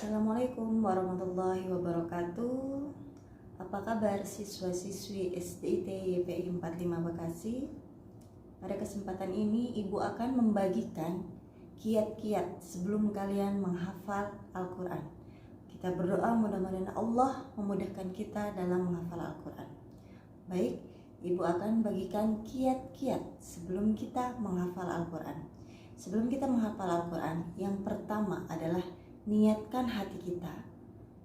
Assalamualaikum warahmatullahi wabarakatuh. Apa kabar siswa-siswi SDIT YPI 45 Bekasi? Pada kesempatan ini Ibu akan membagikan kiat-kiat sebelum kalian menghafal Al-Quran. Kita berdoa mudah-mudahan Allah memudahkan kita dalam menghafal Al-Quran. Baik, Ibu akan bagikan kiat-kiat sebelum kita menghafal Al-Quran. Sebelum kita menghafal Al-Quran, yang pertama adalah niatkan hati kita.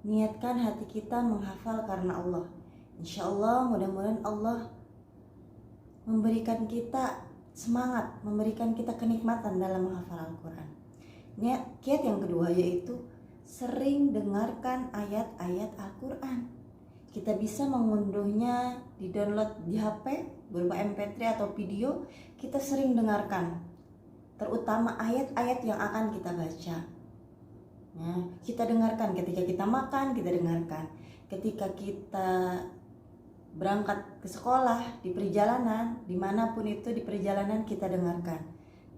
Niatkan hati kita menghafal karena Allah. Insya Allah mudah-mudahan Allah memberikan kita semangat, memberikan kita kenikmatan dalam menghafal Al-Quran. Kiat yang kedua yaitu sering dengarkan ayat-ayat Al-Quran. Kita bisa mengunduhnya, di-download di HP berupa MP3 atau video. Kita sering dengarkan, terutama ayat-ayat yang akan kita baca. Kita dengarkan ketika kita makan, kita dengarkan ketika kita berangkat ke sekolah, di perjalanan, dimanapun itu di perjalanan kita dengarkan.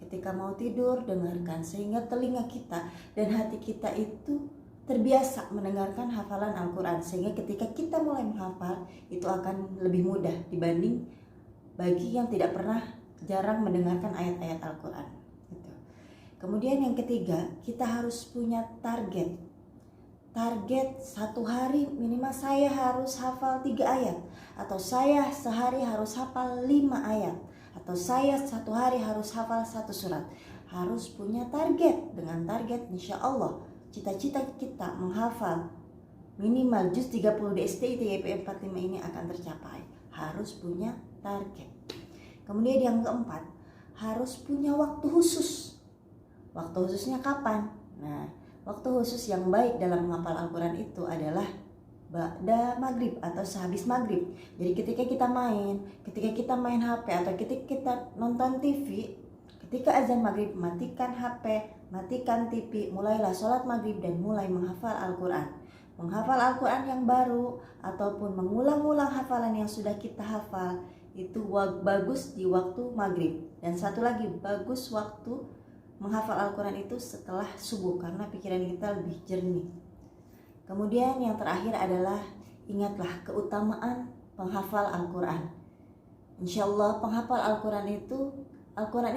Ketika mau tidur, dengarkan, sehingga telinga kita dan hati kita itu terbiasa mendengarkan hafalan Al-Quran, sehingga ketika kita mulai menghafal itu akan lebih mudah dibanding bagi yang tidak pernah, jarang mendengarkan ayat-ayat Al-Quran. Kemudian yang ketiga, kita harus punya target. Target satu hari minimal saya harus hafal 3 ayat, atau saya sehari harus hafal 5 ayat, atau saya satu hari harus hafal 1 surat. Harus punya target. Dengan target insya Allah cita-cita kita menghafal minimal juz 30 di SDIT YPI 45 ini akan tercapai. Harus punya target. Kemudian yang keempat, harus punya waktu khusus. Waktu khususnya kapan? Nah, waktu khusus yang baik dalam menghafal Al-Quran itu adalah ba'da maghrib atau sehabis maghrib. Jadi ketika kita main HP atau ketika kita nonton TV, ketika azan maghrib, matikan HP, matikan TV, mulailah sholat maghrib dan mulai menghafal Al-Quran. Menghafal Al-Quran yang baru ataupun mengulang-ulang hafalan yang sudah kita hafal itu bagus di waktu maghrib. Dan satu lagi, bagus waktu menghafal Al-Quran itu setelah subuh, karena pikiran kita lebih jernih. Kemudian yang terakhir adalah ingatlah keutamaan penghafal Al-Quran. Insya Allah penghafal Al-Quran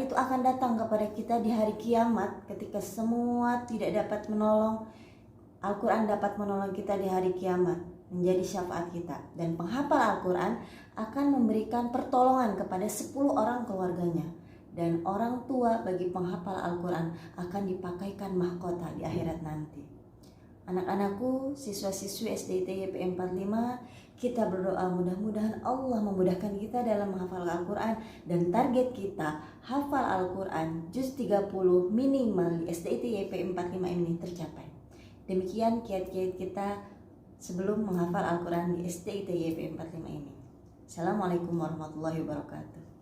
itu akan datang kepada kita di hari kiamat, ketika semua tidak dapat menolong. Al-Quran dapat menolong kita di hari kiamat, menjadi syafaat kita. Dan penghafal Al-Quran akan memberikan pertolongan kepada 10 orang keluarganya. Dan orang tua bagi penghafal Al-Quran akan dipakaikan mahkota di akhirat nanti. Anak-anakku, siswa-siswi SDIT YPI 45, kita berdoa mudah-mudahan Allah memudahkan kita dalam menghafal Al-Quran. Dan target kita hafal Al-Quran juz 30 minimal di SDIT YPI 45 ini tercapai. Demikian kiat-kiat kita sebelum menghafal Al-Quran di SDIT YPI 45 ini. Assalamualaikum warahmatullahi wabarakatuh.